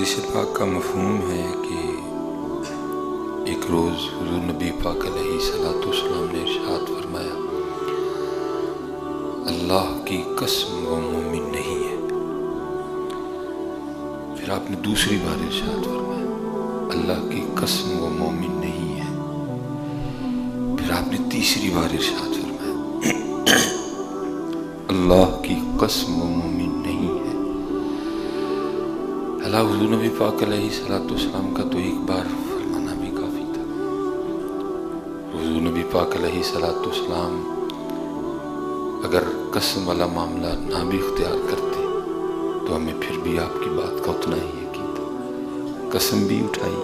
حدیث پاک کا مفہوم ہے کہ ایک روز حضور نبی پاک علیہ الصلوۃ والسلام نے ارشاد فرمایا، اللہ کی قسم وہ مومن نہیں ہے۔ پھر آپ نے دوسری بار ارشاد فرمایا، اللہ کی قسم وہ مومن نہیں ہے۔ پھر آپ نے تیسری بار ارشاد فرمایا، اللہ کی قسم وہ مومن نہیں ہے۔ اللہ حضور نبی پاک علیہ الصلوۃ والسلام کا تو ایک بار فرمانا بھی کافی تھا۔ حضور نبی پاک علیہ الصلوۃ والسلام اگر قسم والا معاملہ نہ بھی اختیار کرتے تو ہمیں پھر بھی آپ کی بات کا اتنا ہی یقین تھا۔ قسم بھی اٹھائی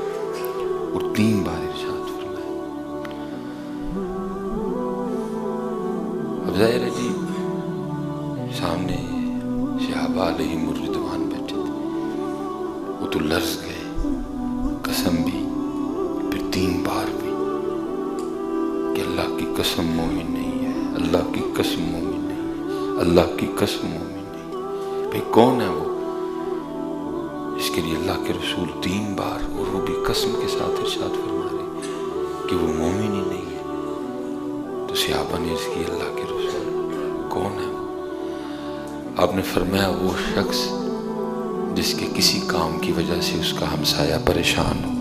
اور 3 بار ارشاد فرمایا۔ اب ظاہر ہے جی سامنے صحابہ علیہم الرضوان بیٹھے تھے، وہ تو لرز گئے، قسم بھی پھر 3 بار بھی کہ اللہ کی قسم مومن نہیں ہے، اللہ کی قسم مومن نہیں، اللہ کی قسم مومن نہیں۔ بھئی کون ہے وہ اس کے لیے اللہ کے رسول 3 بار اور وہ بھی قسم کے ساتھ ارشاد فرما رہے کہ وہ مومن ہی نہیں ہے؟ تو صحابہ نے اس کی اللہ کے رسول کون ہے وہ؟ آپ نے فرمایا وہ شخص جس کے کسی کام کی وجہ سے اس کا ہمسایہ پریشان ہو۔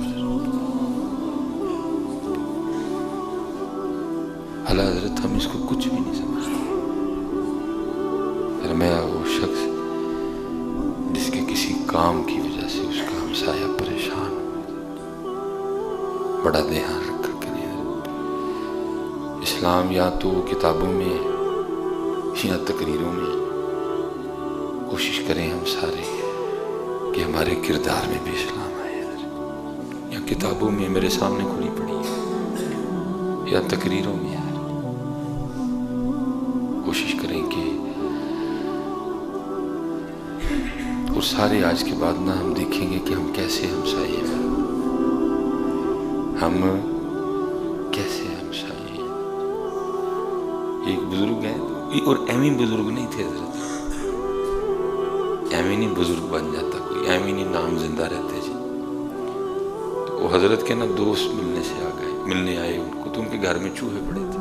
اللہ حضرت ہم اس کو کچھ بھی نہیں سمجھتے۔ فرمایا وہ شخص جس کے کسی کام کی وجہ سے اس کا ہمسایہ پریشان ہو۔ بڑا دھیان رکھ کر کریں۔ اسلام یا تو کتابوں میں یا تقریروں میں کوشش کریں ہم سارے کہ ہمارے کردار میں بھی اسلام آئے، یا کتابوں میں میرے سامنے کھلی پڑی ہے یا تقریروں میں ہے، کوشش کریں کہ اور سارے آج کے بعد نہ ہم دیکھیں گے کہ ہم کیسے ہمسائے ہیں، ہم کیسے ہمسائے ہیں۔ ایک بزرگ ہیں اور ایمی بزرگ نہیں تھے حضرت، ایمی نہیں بزرگ بن جاتا کوئی، ایمی نہیں نام زندہ رہتے جی۔ تو وہ حضرت کے نا دوست ملنے آئے ان کو، تو ان کے گھر میں چوہے پڑے تھے،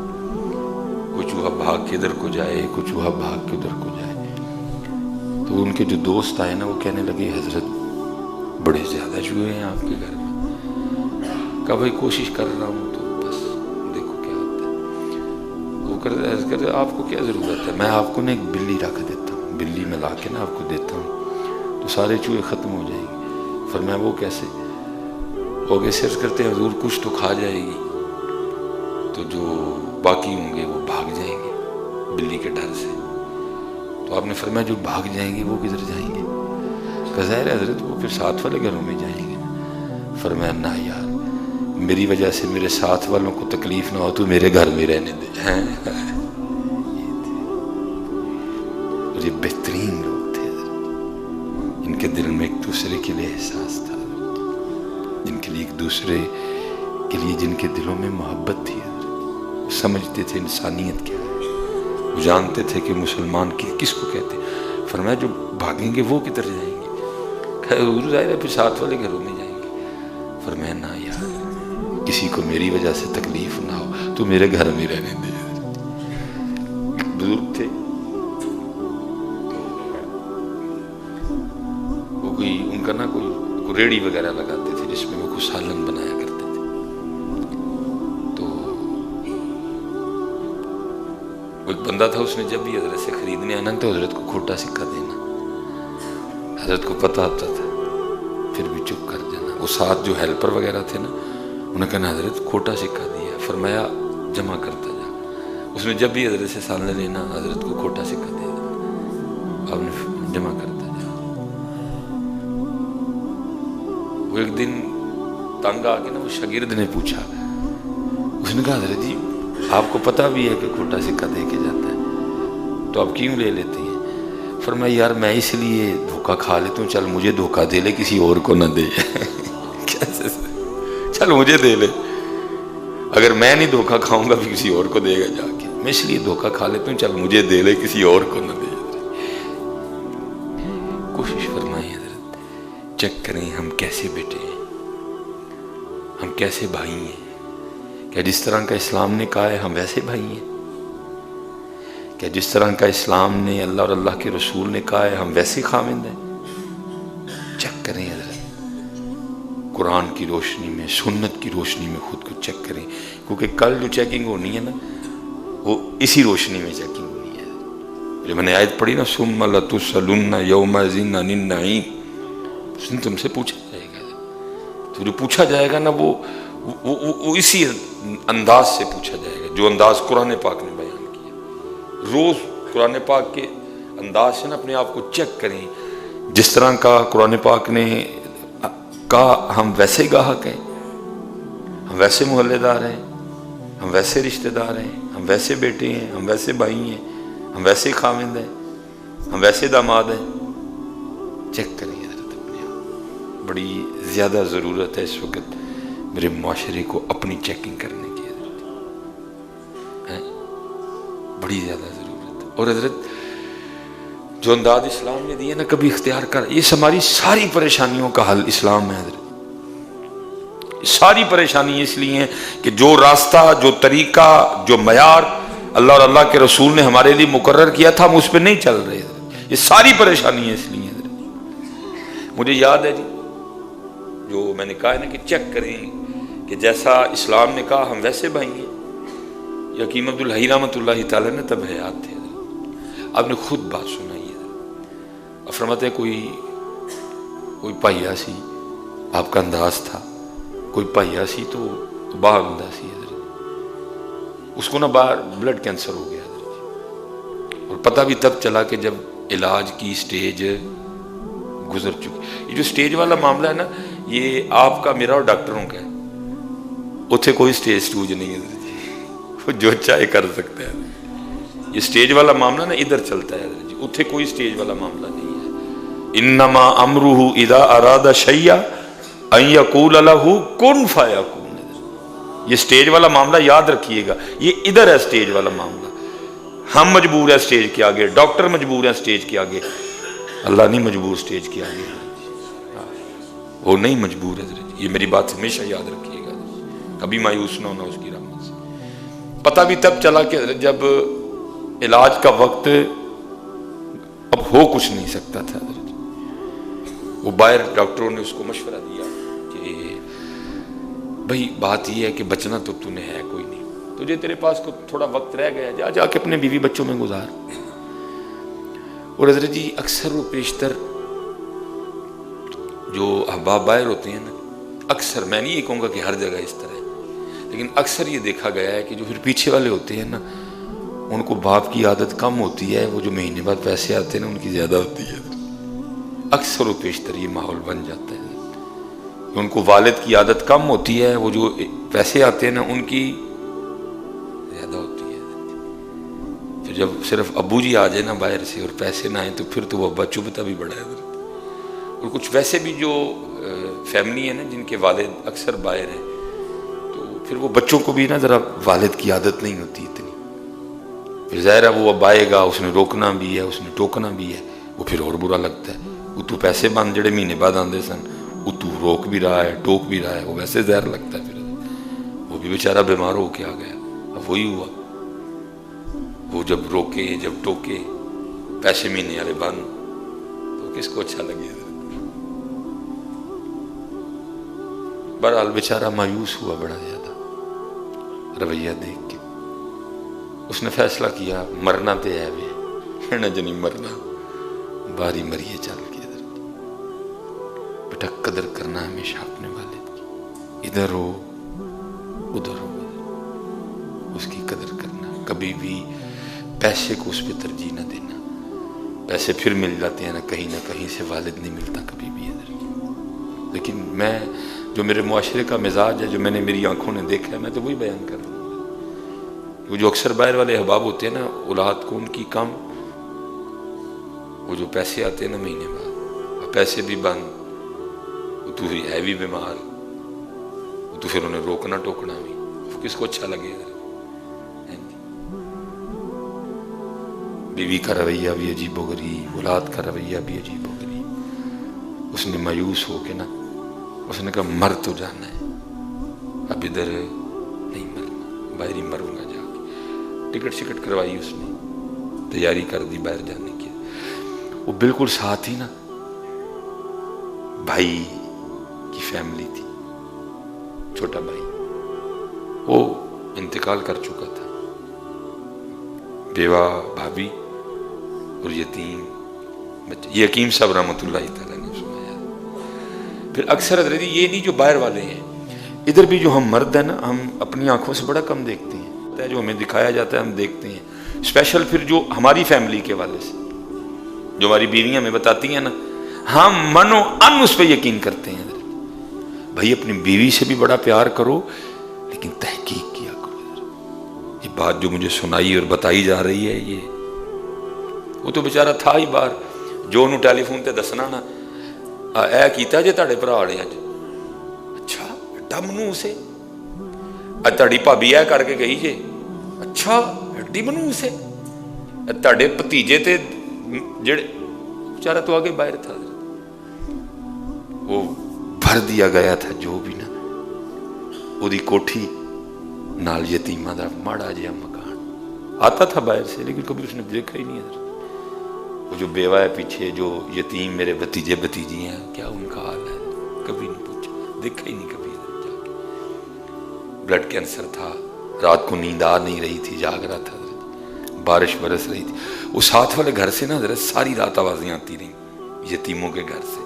کوئی چوہا بھاگ کے ادھر کو جائے، کوئی چوہا بھاگ کے ادھر کو جائے۔ تو ان کے جو دوست آئے نا وہ کہنے لگے حضرت بڑے زیادہ چوہے ہیں آپ کے گھر میں۔ کہا بھائی کوشش کر رہا ہوں تو بس دیکھو کیا ہوتا ہے۔ وہ کہتے آپ کو کیا ضرورت ہے، میں آپ کو نا ایک بلی رکھ دیتا ہوں، بلی میں لا کے نا آپ کو دیتا ہوں تو سارے چوہے ختم ہو جائیں گے۔ فرمایا وہ کیسے؟ وہ آگے سرچ کرتے ہیں حضور کچھ تو کھا جائے گی تو جو باقی ہوں گے وہ بھاگ جائیں گے بلی کے ڈر سے۔ تو آپ نے فرمایا جو بھاگ جائیں گے وہ کدھر جائیں گے؟ کہ ظاہر ہے حضرت وہ پھر ساتھ والے گھروں میں جائیں گے۔ فرمایا نہ یار، میری وجہ سے میرے ساتھ والوں کو تکلیف نہ ہو تو میرے گھر میں رہنے دے۔ اور یہ بہترین لوگ تھے، ان کے دل میں ایک دوسرے کے لیے احساس تھا، جن کے لیے ایک دوسرے کے لیے جن کے دلوں میں محبت تھی، وہ سمجھتے تھے انسانیت کیا ہے، وہ جانتے تھے کہ مسلمان کس کو کہتے ہیں۔ فرمایا جو بھاگیں گے وہ کدھر جائیں گے؟ حضور ظاہر ہے پھر ساتھ والے گھروں میں جائیں گے۔ فرمایا نہ یار، کسی کو میری وجہ سے تکلیف نہ ہو تو میرے گھر میں رہنے دے۔ بزرگ تھے وہ، کوئی ان کا نا کوئی ریڑھی وغیرہ لگاتے تھے جس میں وہ کچھ سالن بنایا کرتے تھے۔ تو وہ ایک بندہ تھا، اس نے جب بھی حضرت سے خریدنے آنا تو حضرت کو کھوٹا سکہ دینا، حضرت کو پتہ ہوتا تھا پھر بھی چپ کر جانا۔ وہ ساتھ جو ہیلپر وغیرہ تھے نا انہوں نے کہا حضرت کھوٹا سکہ دیا، فرمایا جمع کرتا جا۔ اس نے جب بھی حضرت سے سالن لینا حضرت کو کھوٹا سکہ دے دینا، آپ نے جمع کرتا جا۔ وہ ایک دن تنگ آ کے نا وہ شاگرد نے پوچھا، اس نے کہا حضرت جی آپ کو پتہ بھی ہے کہ کھوٹا سکہ دے کے جاتا ہے تو آپ کیوں لے لیتے ہیں؟ فرمایا یار میں اس لیے دھوکہ کھا لیتا ہوں، چل مجھے دھوکہ دے لے کسی اور کو نہ دے۔ چل مجھے دے لے، اگر میں نہیں دھوکہ کھاؤں گا بھی کسی اور کو دے گا جا کے، میں اس لیے دھوکہ کھا لیتا ہوں، چل مجھے دے لے کسی اور کو نہ دے۔ کوشش فرمائیں حضرت چیک کریں ہم کیسے بیٹے ہیں، ہم کیسے بھائی ہیں. کیا جس طرح کا اسلام نے کہا ہے ہم ویسے بھائی ہیں؟ کیا جس طرح کا اسلام نے اللہ اور اللہ کے رسول نے کہا ہے ہم ویسے خاوند ہیں؟ چیک کریں حضرت، قرآن کی روشنی میں، سنت کی روشنی میں خود کو چیک کریں، کیونکہ کل جو چیکنگ ہونی ہے نا وہ اسی روشنی میں چیکنگ ہونی ہے. جو میں نے آیت پڑھی نا ثم لتسألن یومئذ عن النعیم، اس دن تم سے پوچھا جائے گا. تو جو پوچھا جائے گا نا وہ اسی انداز سے پوچھا جائے گا جو انداز قرآن پاک نے بیان کیا. روز قرآن پاک کے انداز سے نا اپنے آپ کو چیک کریں. جس طرح کا قرآن پاک نے کہا ہم ویسے گاہک ہیں، ہم ویسے محلے دار ہیں، ہم ویسے رشتہ دار ہیں، ہم ویسے بیٹے ہیں، ہم ویسے بھائی ہیں، ہم ویسے خاوند ہیں، ہم ویسے داماد ہیں. چیک کریں حضرت اپنے آپ. بڑی زیادہ ضرورت ہے اس وقت میرے معاشرے کو اپنی چیکنگ کرنے کی حضرت، بڑی زیادہ ضرورت ہے. اور حضرت جو انداز اسلام نے دی ہے نا کبھی اختیار کر، یہ ہماری ساری پریشانیوں کا حل اسلام ہے حضرت. ساری پریشانی اس لیے ہیں کہ جو راستہ، جو طریقہ، جو معیار اللہ اور اللہ کے رسول نے ہمارے لیے مقرر کیا تھا ہم اس پہ نہیں چل رہے حضرت. یہ ساری پریشانی ہے اس لیے حضرت. مجھے یاد ہے جی جو میں نے کہا ہے نا کہ چیک کریں کہ جیسا اسلام نے کہا ہم ویسے بھائی ہیں. حکیم عبدالحی رحمۃ اللہ تعالیٰ نے تب حیات تھے حضرت، آپ نے خود بات سنائی ہے. فرماتے کوئی پائیا سی، آپ کا انداز تھا، کوئی پائیا سی تو باغ انداز سی حضرت، اس کو نا باہر بلڈ کینسر ہو گیا حضرت. اور پتہ بھی تب چلا کہ جب علاج کی سٹیج گزر چکی. یہ جو سٹیج والا معاملہ ہے نا یہ آپ کا، میرا اور ڈاکٹروں کا ہے. اتھے کوئی سٹیج سٹوج نہیں ہے حضرت جی، وہ جو چاہے کر سکتا ہے. یہ سٹیج والا معاملہ نا ادھر چلتا ہے حضرت جی، اتھے کوئی سٹیج والا معاملہ نہیں ہے. انما امرہ اذا اراد شیئا ان یقول لہ کن فیکون. یہ سٹیج والا معاملہ یاد رکھیے گا، یہ ادھر ہے سٹیج والا معاملہ. ہم مجبور ہیں سٹیج کے آگے، ڈاکٹر مجبور ہیں سٹیج کے آگے، اللہ نہیں مجبور سٹیج کے آگے، وہ نہیں مجبور ہے. یہ میری بات ہمیشہ یاد رکھیے گا، کبھی مایوس نہ ہونا اس کی رحمت سے. پتہ بھی تب چلا کہ جب علاج کا وقت اب ہو کچھ نہیں سکتا تھا. وہ باہر ڈاکٹروں نے اس کو مشورہ دیا کہ بھئی بات یہ ہے کہ بچنا تو نے ہے کوئی نہیں، تجھے تیرے پاس کو تھوڑا وقت رہ گیا، جا کے اپنے بیوی بچوں میں گزار. اور حضرت جی اکثر و بیشتر جو احباب باہر ہوتے ہیں نا، اکثر، میں نہیں یہ کہوں گا کہ ہر جگہ اس طرح ہے، لیکن اکثر یہ دیکھا گیا ہے کہ جو پھر پیچھے والے ہوتے ہیں نا ان کو باپ کی عادت کم ہوتی ہے، وہ جو مہینے بعد پیسے آتے ہیں نا ان کی زیادہ ہوتی ہے. اکثر و بیشتر یہ ماحول بن جاتا ہے. ان کو والد کی عادت کم ہوتی ہے، وہ جو پیسے آتے ہیں نا ان کی زیادہ ہوتی ہے. پھر جب صرف ابو جی آ جائے نا باہر سے اور پیسے نہ آئیں تو پھر تو وہ ابا چبھتا بھی بڑا ہے. اور کچھ ویسے بھی جو فیملی ہے نا جن کے والد اکثر باہر ہیں تو پھر وہ بچوں کو بھی نا ذرا والد کی عادت نہیں ہوتی اتنی. پھر ظاہر ہے وہ اب آئے گا، اس نے روکنا بھی ہے، اس نے ٹوکنا بھی ہے، وہ پھر اور برا لگتا ہے. وہ تو پیسے بند جڑے مہینے بعد آندے سن وہ تو روک بھی رہا ہے، ٹوک بھی رہا ہے، وہ ویسے زہر لگتا ہے. پھر وہ بھی بیچارہ بیمار ہو کے آ گیا. اب وہی ہوا، وہ جب روکے جب ٹوکے پیسے مہینے والے بند، تو کس کو اچھا لگے. بہرحال بیچارہ مایوس ہوا بڑا زیادہ رویہ دیکھ کے. اس نے فیصلہ کیا مرنا تے ہے وے نہ جنی مرنا باری مریے چل کے. بیٹا قدر کرنا ہمیشہ اپنے والد کی، ادھر ہو ادھر ہو اس کی قدر کرنا. کبھی بھی پیسے کو اس پہ ترجیح نہ دینا. پیسے پھر مل جاتے ہیں نا کہیں سے، والد نہیں ملتا کبھی بھی ادھر. لیکن میں جو میرے معاشرے کا مزاج ہے، جو میں نے میری آنکھوں نے دیکھا ہے، میں تو وہی بیان کر رہا ہوں. وہ جو اکثر باہر والے احباب ہوتے ہیں نا اولاد کو ان کی کم، وہ جو پیسے آتے ہیں نا مہینے بعد، پیسے بھی بند، وہ تو ہے بھی بیمار، وہ تو پھر انہیں روکنا ٹوکنا بھی، وہ کس کو اچھا لگے. بیوی کا رویہ بھی عجیب و غریب، اولاد کا رویہ بھی عجیب و غریب. اس نے مایوس ہو کے نا اس نے کہا مر تو جانا ہے، اب ادھر نہیں مرنا، باہر ہی مروں گا جا کے۔ ٹکٹ شکٹ کروائی اس نے، تیاری کر دی باہر جانے کی۔ وہ بالکل ساتھ ہی نا بھائی کی فیملی تھی، چھوٹا بھائی، وہ انتقال کر چکا تھا، بیوہ بھابھی اور یتیم بچے۔ یہ حکیم صاحب رحمۃ اللہ تعالیٰ نے سنایا۔ پھر اکثر حضرت یہ نہیں جو باہر والے ہیں، ادھر بھی جو ہم مرد ہیں نا، ہم اپنی آنکھوں سے بڑا کم دیکھتے ہیں، جو ہمیں دکھایا جاتا ہے ہم دیکھتے ہیں، اسپیشل پھر جو ہماری فیملی کے والے سے، جو ہماری بیویاں ہمیں بتاتی ہیں نا، ہم منو ان اس پہ یقین کرتے ہیں۔ بھائی اپنی بیوی سے بھی بڑا پیار کرو لیکن تحقیق کیا کرو۔ یہ بات جو مجھے سنائی اور بتائی جا رہی ہے، یہ وہ تو بیچارہ تھا ہی باہر، جو انہوں ٹیلی فون تے دسنا نا اے کیتا جے تاڑے بھرا نے اج، اچھا ایڈا منوس ہے، اج تاڑی بھابی اے کر کے گئی جے، اچھا ایڈی منوس ہے، تاڑے بھتیجے تے جڑے، بیچارہ تو آگے باہر تھا، وہ بھر دیا گیا تھا جو بھی نا، وہ دی کوٹھی نال یتیمہ دا ماڑا جہا مکان، آتا تھا باہر سے لیکن کبھی اس نے دیکھا ہی نہیں ہے۔ وہ جو بیوہ ہے پیچھے، جو یتیم میرے بھتیجے بھتیجی ہیں، کیا ان کا حال ہے کبھی نہیں پوچھا، دیکھا ہی نہیں کبھی ادھر جا کے۔ بلڈ کینسر تھا، رات کو نیند آ نہیں رہی تھی، جاگ رہا تھا، بارش برس رہی تھی، وہ ساتھ والے گھر سے نا حضرت ساری رات آوازیں آتی رہیں یتیموں کے گھر سے،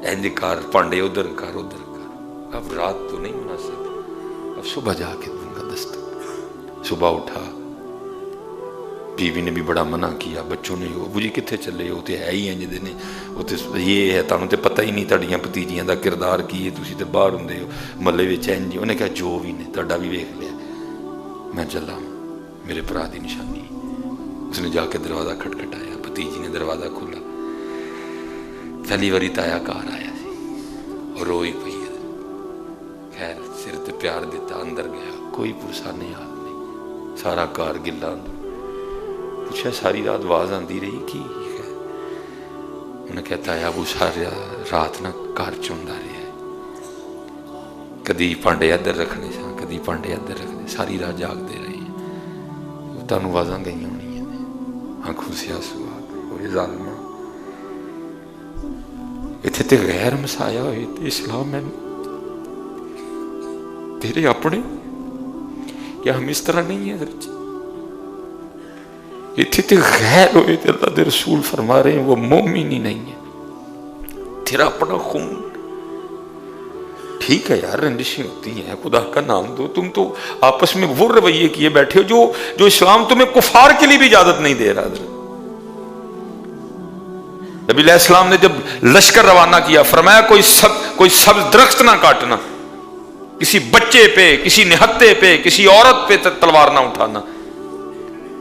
اینج کر پانڈے ادھر کر ادھر کر۔ اب رات تو نہیں مناسب، اب صبح جا کے دوں گا دستک۔ صبح اٹھا، بیوی نے بھی بڑا منع کیا، بچوں نے ابو جی کتنے چلے ہو، تے ہے ہی انج دے نے، وہ تے یہ ہے تانوں تے پتہ ہی نہیں تہاڈیاں بھتیجیاں دا کردار کی ہے، تسی تے باہر ہوندے ہو محلے وچ انج۔ انہیں کہا جو بھی نے تہاڈا بھی ویکھ لیا، میں چلا میرے بھرا دی نشانی۔ اس نے جا کے دروازہ کھٹکھٹایا، بھتیجی نے دروازہ کھولا، پہلی واری تایا گھر آیا سی اور روئی پئی ہے، خیر سر تے پیار دیتا، اندر گیا، کوئی پرسانے حال نہیں، سارا گھر گلا اندر۔ پوچھا ساری رات آواز آندی رہی کی ہے؟ انہیں کہتا ہے ابو ساری رات نا گھر چوندا رہا ہے، کدی پانڈے ادھر رکھنے سا، کدی پانڈے ادھر رکھنے، ساری رات جاگتے رہے ہیں، تانوں آوازاں گئی ہونی ہیں، آنکھوں سے آنسو آ گئے، وہ ظالمہ اتنے تے غیر مسایا ہوئے تے اسلام میں تیرے اپنے، یا ہم اس طرح نہیں ہیں حضرت؟ اتنے تے غیر ہوئے تے اللہ دے رسول فرما رہے ہیں وہ مومن ہی نہیں ہے، تیرا اپنا خون۔ ٹھیک ہے یار رنجشیں ہوتی ہیں، خدا کا نام دو، تم تو آپس میں وہ رویے کیے بیٹھے ہو جو اسلام تمہیں کفار کے لیے بھی اجازت نہیں دے رہا۔ نبی علیہ السلام نے جب لشکر روانہ کیا فرمایا کوئی سبز درخت نہ کاٹنا، کسی بچے پہ، کسی نہتے پہ، کسی عورت پہ تلوار نہ اٹھانا،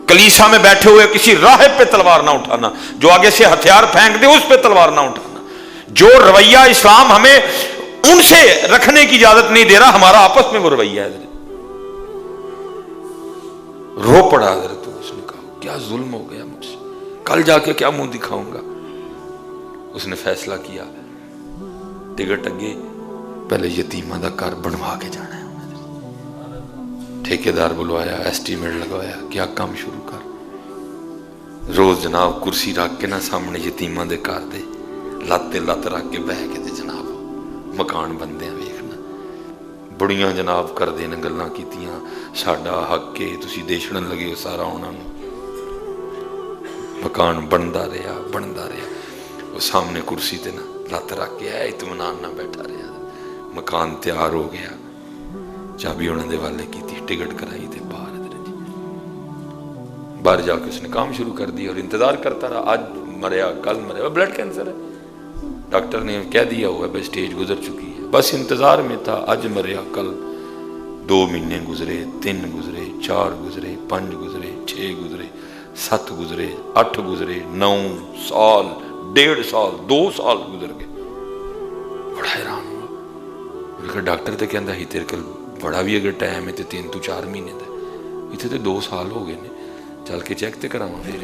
کلیسا میں بیٹھے ہوئے کسی راہب پہ تلوار نہ اٹھانا، جو آگے سے ہتھیار پھینک دے اس پہ تلوار نہ اٹھانا۔ جو رویہ اسلام ہمیں ان سے رکھنے کی اجازت نہیں دے رہا، ہمارا آپس میں وہ رویہ ہے۔ رو پڑا حضرت، اس نے کہا کیا ظلم ہو گیا مجھ سے، کل جا کے کیا منہ دکھاؤں گا۔ اس نے فیصلہ کیا ٹکٹ اگے پہلے یتیمہ دا گھر بنوا کے جانا ہے، ٹھیکیدار بلوایا، ایسٹیمیٹ لگوایا، کیا کام شروع کر۔ روز جناب کرسی رکھ کے نا سامنے یتیمہ دے گھر دے لاتے لات رکھ کے بہ کے دے جناب مکان بندے ہیں ویکھنا، بڑیاں جناب کر دینا گلاں کیتیاں، ساڈا حق کے تسی دے چھڑن لگے ہو سارا انہاں نوں۔ مکان بندا رہا بندا رہا، وہ سامنے کرسی تے نا لات رکھ کے ہے اطمینان نہ بیٹھا رہا۔ مکان تیار ہو گیا، چابی انہوں نے والے کی تھی، ٹکٹ کرائی تھے باہر، باہر جا کے اس نے کام شروع کر دیا اور انتظار کرتا رہا، آج مریا کل مریا، بلڈ کینسر ہے، ڈاکٹر نے کہہ دیا ہوا ہے بھائی سٹیج گزر چکی ہے، بس انتظار میں تھا، آج مریا کل۔ 2 مہینے گزرے، 3 گزرے، 4 گزرے، 5 گزرے، 6 گزرے، 7 گزرے، 8 گزرے، 9 سال، 1.5 سال، 2 سال گزر گئے۔ بڑا حیران ہوا، ڈاکٹر تے کہندا ہی تیرے کل بڑا بھی اگر ٹائم ہے تے 3 تو 4 مہینے دا، اتنے تے 2 سال ہو گئے نے، چل کے چیک تے کراواں پھر۔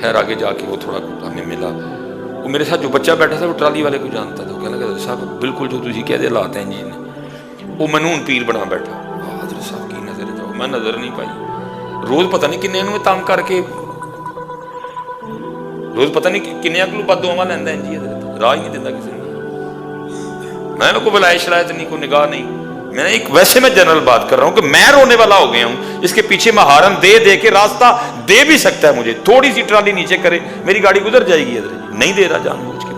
خیر آگے جا کے وہ تھوڑا ہمیں ملا، وہ میرے ساتھ جو بچہ بیٹھا تھا وہ ٹرالی والے کو جانتا تھا، وہ کہنے لگا صاحب بالکل جو تسی کہہ دے حالات ہیں جی نے، وہ منون پیر بنا بیٹھا، حضرت صاحب کی نظر جاؤ، میں نظر نہیں پائی، روز پتہ نہیں کنے انہوں تنگ کر کے، روز پتہ نہیں کنے اگلو بد دعاواں لیندا ہے جی حضرت، راہ ہی نہیں دیتا کسی نے، میں کوئی بلائے شرائط نہیں، کوئی نگاہ نہیں، میں ایک ویسے میں جنرل بات کر رہا ہوں کہ میں رونے والا ہو گیا ہوں، اس کے پیچھے محارم دے دے کے راستہ دے بھی سکتا ہے مجھے، تھوڑی سی ٹرالی نیچے کرے میری گاڑی گزر جائے گی حضرت، نہیں دے رہا جان بوجھ کے،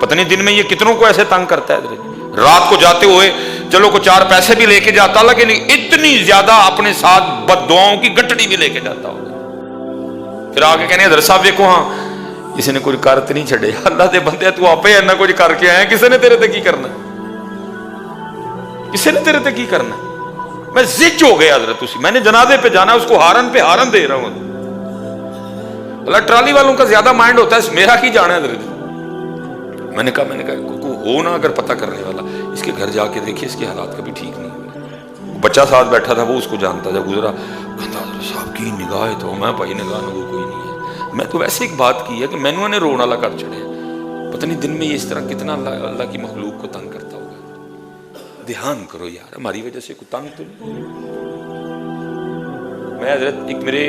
پتہ نہیں دن میں یہ کتنوں کو ایسے تنگ کرتا ہے حضرت، رات کو جاتے ہوئے چلو کو 4 پیسے بھی لے کے جاتا لیکن اتنی زیادہ اپنے ساتھ بد دعاؤں کی گٹڑی بھی لے کے جاتا ہوگا، پھر آگے کہنے حضرت صاحب دیکھو ہاں کسی نے کوئی کرت نہیں چھڑے، اللہ دے بندے تو آپ ہی اینا کچھ کر کے آئے، کسی نے تیرے تے کی کرنا، کسی نے تیرے تے کی کرنا، میں زج ہو گیا حضرت اسی، میں نے جنازے پہ جانا ہے، اس کو ہارن پہ ہارن دے رہا ہوں، اللہ ٹرالی والوں کا زیادہ مائنڈ ہوتا ہے میرا کی جانا ہے حضرت، میں نے کہا ہو نا اگر پتہ کرنے والا، اس کے گھر جا کے دیکھیے اس کے حالات کبھی ٹھیک نہیں ہوئے، بچہ ساتھ بیٹھا تھا وہ اس کو جانتا تھا، گزرا کہتا حضرت صاحب کی نگاہ ہے تو میں بھائی نگاہ نہ وہ کوئی نہیں ہے، میں تو ویسے ایک بات کی ہے کہ میں نے رونا والا کر چڑھے، پتہ نہیں دن میں یہ اس طرح کتنا اللہ کی مخلوق کو تنگ کرتا ہوگا، دھیان کرو یار ہماری وجہ سے کوئی تنگ تو نہیں، میں حضرت ایک میرے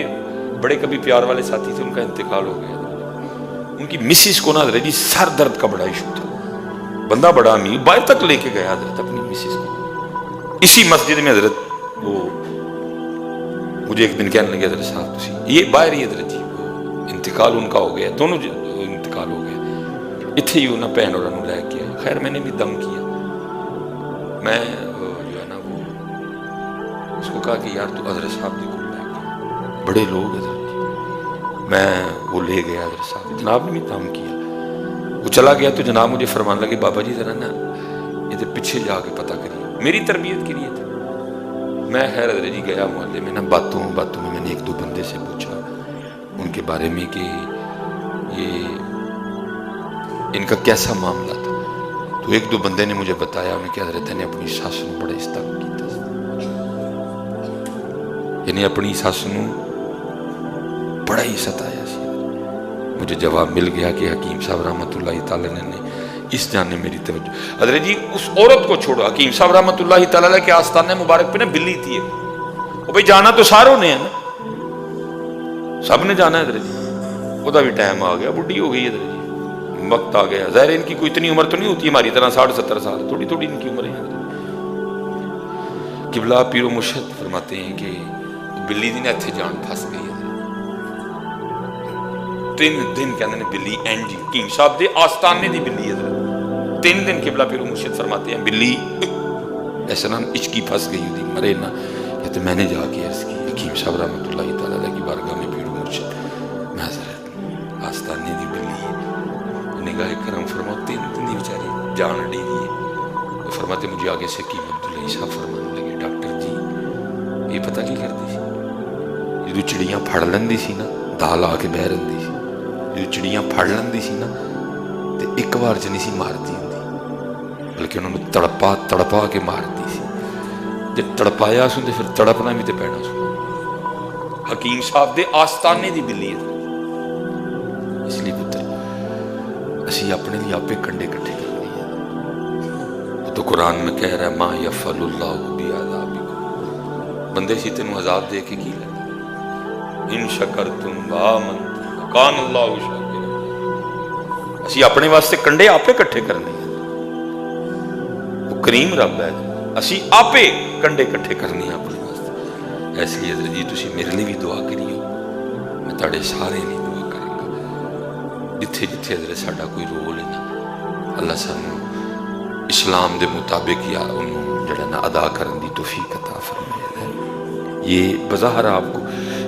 بڑے کبھی پیار والے ساتھی تھے، ان کا انتقال ہو گیا، ان کی مسز کو نا حضرت جی سر درد کا بڑا ایشو تھا، بندہ بڑا امیر باہر تک لے کے گیا حضرت اپنی مسز کو، اسی مسجد میں حضرت وہ مجھے ایک دن کہنے لگے حضرت صاحب تسی یہ باہر ہی حضرت جی وہ انتقال ان کا ہو گیا، دونوں انتقال ہو گیا، اتنے ہی انہوں پہن اور انہوں لے کے آئے، خیر میں نے بھی دم کیا، میں جو ہے نا وہ اس کو کہا کہ یار تو حضرت صاحب دی کو لے کے بڑے لوگ حضرت جی، میں وہ لے گیا حضرت صاحب، جناب نے بھی دم کیا، وہ چلا گیا تو جناب مجھے فرمان لگے بابا جی ذرا نا یہ پیچھے جا کے پتہ کریے، میری تربیت کے لیے تھا، میں خیر حضرت جی گیا محلے میں نا، باتوں میں میں نے 1-2 بندے سے پوچھا ان کے بارے میں کہ یہ ان کا کیسا معاملہ تھا، تو 1-2 بندے نے مجھے بتایا انہیں کہ حضرت نے اپنی ساس نوں بڑے استعمال کیتا، یعنی اپنی ساس نوں بڑا ہی ستایا سی، مجھے جواب مل گیا کہ حکیم صاحب رحمۃ اللہ تعالیٰ نے اس جانے میری توجہ، حضرت جی اس عورت کو چھوڑو، حکیم صاحب رحمۃ اللہ تعالیٰ کے آستانے مبارک پہ نا بلی تھی، وہ بھائی جانا تو ساروں نے ہے نا، سب نے جانا ہے حضرت جی، وہ بھی ٹائم آ گیا، بڈھی ہو گئی حضرت جی، وقت آ گیا، ظاہر ان کی کوئی اتنی عمر تو نہیں ہوتی ہماری طرح 60-70 سال، تھوڑی تھوڑی ان کی عمر ہے حضرت، قبلہ پیر و مرشد فرماتے ہیں کہ بلی دی نے اتھے جان پھنس گئی، 3 دن کہنے نے بلی این جی حکیم صاحب دے آستانے دی بلی حضرت، 3 دن قبلہ پیر و مرشد فرماتے ہیں بلی ایسا نام اچکی پھنس گئی ہوئی مرے نہ، کہتے میں نے جا کے عرض کی حکیم صاحب رحمۃ اللہ تعالیٰ کی بارگاہ میں پیر و مرشد میں حضرت آستانے دی بلی، نگاہ کرم فرماؤ 3 دن دی بیچاری جان اڑی دی، فرماتے مجھے آگے سے حکیم عبداللہ صاحب فرمانے لگے ڈاکٹر جی یہ پتہ کی کرتی سی، جو چڑیاں پھڑ لیندی سی نا دال آ کے بہ رہی سی، جو چڑیاں پھڑ لیندی سی نا تے ایک بار چ نہیں سی مارتی ہوندی بلکہ انہوں نے تڑپا کے مارتی سی، جب تڑپایا سن تے پھر تڑپنا بھی تے پینا سن، حکیم صاحب دے آستانے دی بلی ہے، اس لیے پتر اسی اپنے لیے آپ کنڈے کٹھے کرنی ہے، تو قرآن میں کہہ رہا ہے ما یفعل اللہ بعذابکم، بندے سی تینوں عذاب دے کے کی لینا، ان شکرتم وآمنتم کان اللہ شاکرا، اسی اپنے واسطے کنڈے آپے کٹھے کرنے ہیں، وہ کریم رب ہے، اسی آپے کنڈے کٹھے کرنے ہیں اپنے واسطے، اس لیے حضرت جی تسی میرے لیے بھی دعا کریو، میں تاڑے سارے لیے دعا کروں گا، جتھے جتھے حضرت ساڈا کوئی رول ہے نا اللہ سانو اسلام دے مطابق یا انہوں جڑا نا ادا کرن دی توفیق عطا فرمائے، یہ بظاہر آپ کو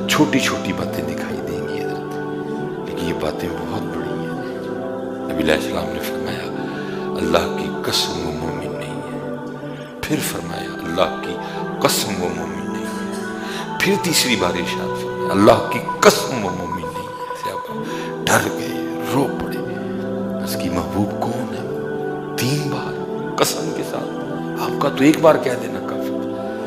چھوٹی چھوٹی باتیں دکھائی دیں گی حضرت، لیکن یہ باتیں بہت بڑی ہیں، نبی علیہ السلام نے فرمایا اللہ کی قسم وہ مومن نہیں ہے، پھر فرمایا اللہ کی قسم وہ مومن نہیں ہے، پھر تیسری بار ارشاد فرمایا اللہ کی قسم وہ مومن نہیں ہے، صحابہ ڈر گئے رو پڑے، اس کی محبوب کون ہے، 3 بار قسم کے ساتھ، آپ کا تو 1 بار کہہ دینا کافی،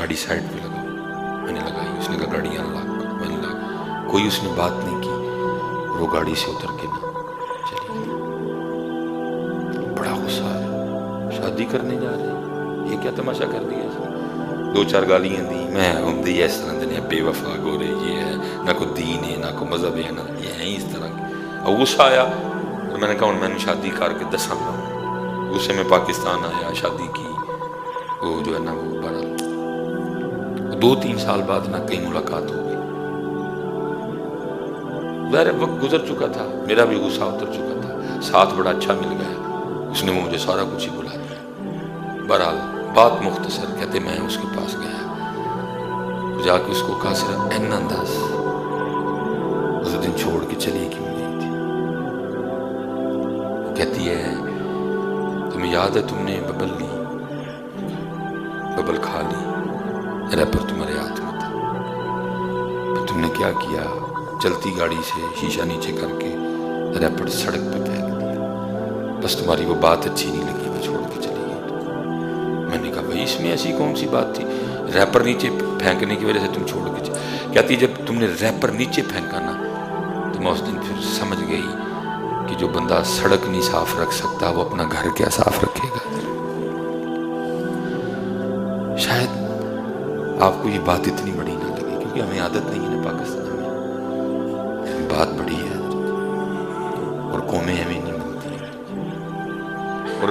گاڑی سائڈ پہ لگاؤ، میں نے لگائی، اس نے کہا گاڑی اللہ، میں نے لگا، کوئی اس نے بات نہیں کی، وہ گاڑی سے اتر کے نا چلی گئی۔ بڑا غصہ آیا، شادی کرنے جا رہے ہیں، یہ کیا تماشا کر دیا اس نے، 2-4 گالیاں دی، میں ہم دی اس طرح دنے بے وفا گورے، یہ ہے نہ کوئی دین ہے نہ کوئی مذہب ہے، نہ یہ ہے اس طرح کی۔ اور غصہ آیا، اور میں نے کہا میں نے شادی کر کے دساں گا، غصے میں پاکستان آیا، شادی کی، وہ جو ہے نا وہ بڑا 2-3 سال بعد نہ کہیں ملاقات ہو گئی۔ ظاہر وقت گزر چکا تھا، میرا بھی غصہ اتر چکا تھا، ساتھ بڑا اچھا مل گیا، اس نے مجھے سارا کچھ ہی بلا دیا۔ بہرحال بات مختصر، کہتے میں اس کے پاس گیا، جا کے اس کو کہا صرف این انداز، اس دن چھوڑ کے چلی کیوں گئی تھی؟ وہ کہتی ہے تمہیں یاد ہے تم نے ببل لی، ببل کھا لی، ریپر تمہارے ہاتھ میں تھا، پھر تم نے کیا کیا، چلتی گاڑی سے شیشہ نیچے کر کے ریپر سڑک پہ پھینک دیا، بس تمہاری وہ بات اچھی نہیں لگی، میں چھوڑ کے چلی گئی۔ میں نے کہا بھائی اس میں ایسی کون سی بات تھی، ریپر نیچے پھینکنے کی وجہ سے تم چھوڑ کے چلی؟ کہتی جب تم نے ریپر نیچے پھینکا نا تو میں اس دن پھر سمجھ گئی کہ جو بندہ سڑک نہیں صاف رکھ سکتا وہ اپنا گھر کیا صاف رکھے گا۔ شاید آپ کو یہ بات اتنی بڑی نہ لگے کیونکہ ہمیں عادت نہیں ہے نا پاکستان میں، بات بڑی ہے اور قومیں ہمیں نہیں ملتی ہیں۔ اور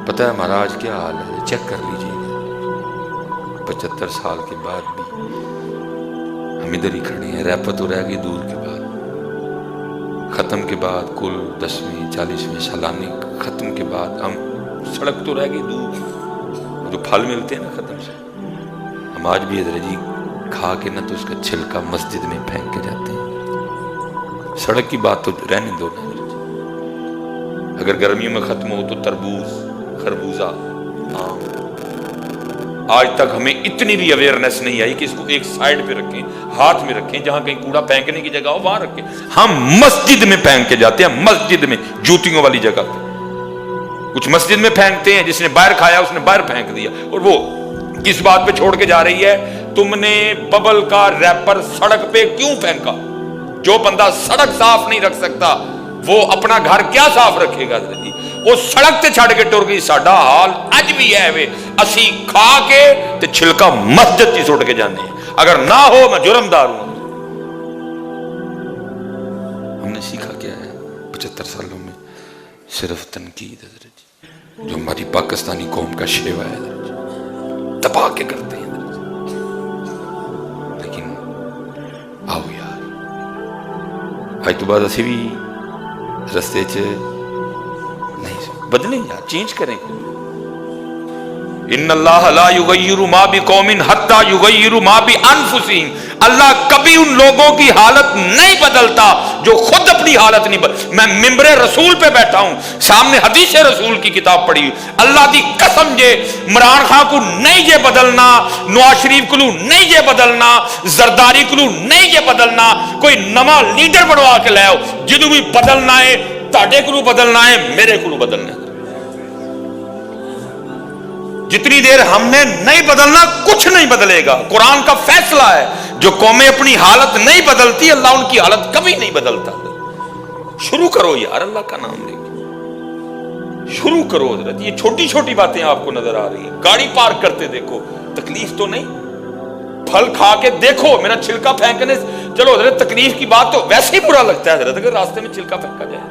پتہ ہے ہمارا آج کیا حال ہے، چیک کر لیجئے گا، 75 سال کے بعد بھی ہم ادھر ہی کھڑے ہیں، ریپر تو رہ گئی دور کے بعد، ختم کے بعد کل 10ویں 40ویں سالانے ختم کے بعد ہم سڑک تو رہ گئی دور، جو پھل ملتے ہیں نا ختم سے، ہم آج بھی ادھر جی کھا کے نہ تو اس کا چھلکا مسجد میں پھینک کے جاتے ہیں۔ سڑک کی بات تو رہنے دو نا، اگر گرمیوں میں ختم ہو تو تربوز، خربوزہ، آم، آج تک ہمیں اتنی بھی اویئرنیس نہیں آئی کہ اس کو ایک سائیڈ پہ رکھیں، ہاتھ میں رکھیں، جہاں کہیں کوڑا پھینکنے کی جگہ ہو وہاں رکھیں۔ ہم مسجد میں پھینک کے جاتے ہیں، مسجد میں، جوتیوں والی جگہ پہ، کچھ مسجد میں پھینکتے ہیں، جس نے باہر کھایا اس نے باہر پھینک دیا، اور وہ کس بات پہ چھوڑ کے جا رہی ہے، تم نے ببل کا ریپر سڑک پہ کیوں پھینکا؟ جو بندہ سڑک صاف نہیں رکھ سکتا وہ اپنا گھر کیا صاف رکھے گا؟ وہ سڑک تے چھڑ کے ٹر گئی۔ ساڈا حال اج بھی ہے وے، اسی کھا کے تے چھلکا مسجد کی سٹ کے جانے ہیں، اگر نہ ہو میں جرمدار ہوں۔ ہم نے سیکھا کیا ہے 75 سالوں میں؟ صرف تنقید ہے جو ہماری پاکستانی قوم کا شیوا ہے، دبا کے کرتے ہیں۔ لیکن آؤ یار، آج تو بعد اسی بھی رستے چ نہیں بدلیں یار، چینج کریں۔ ان اللہ لا یغیر ما بقوم حتی یغیروا ما بانفسہم، اللہ کبھی ان لوگوں کی حالت نہیں بدلتا جو خود اپنی حالت نہیں بدلتا۔ میں ممبر رسول پہ بیٹھا ہوں، سامنے حدیث رسول کی کتاب پڑھی، اللہ دی قسم جے عمران خان کو نہیں جے بدلنا، نواز شریف کو نہیں جے بدلنا، زرداری کو نہیں جے بدلنا، کوئی نواں لیڈر بنوا کے لے آؤ، جنوں بھی بدلنا ہے، تاڑے کو بدلنا ہے، میرے کو بدلنا ہے۔ جتنی دیر ہم نے نہیں بدلنا کچھ نہیں بدلے گا۔ قرآن کا فیصلہ ہے، جو قومیں اپنی حالت نہیں بدلتی اللہ ان کی حالت کبھی نہیں بدلتا۔ شروع کرو یار، اللہ کا نام لے کے شروع کرو حضرت۔ یہ چھوٹی چھوٹی باتیں آپ کو نظر آ رہی ہیں، گاڑی پارک کرتے دیکھو، تکلیف تو نہیں، پھل کھا کے دیکھو، میرا چھلکا پھینکنے، چلو حضرت تکلیف کی بات تو ویسے ہی برا لگتا ہے حضرت اگر راستے میں چھلکا پھینکا جائے،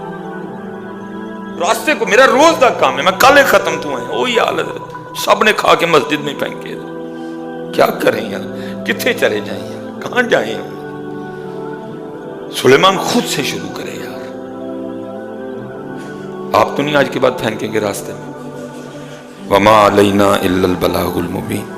راستے کو میرا روز کا کام ہے، میں کل ختم تو ہیں، وہی حال حضرت، سب نے کھا کے مسجد میں پھینکے، کیا کریں یار، کتنے چلے جائیں یار، کہاں جائیں ہم؟ سلیمان خود سے شروع کرے یار، آپ تو نہیں آج کے بعد پھینکیں گے راستے میں۔ وما علینا الا البلاغ المبین۔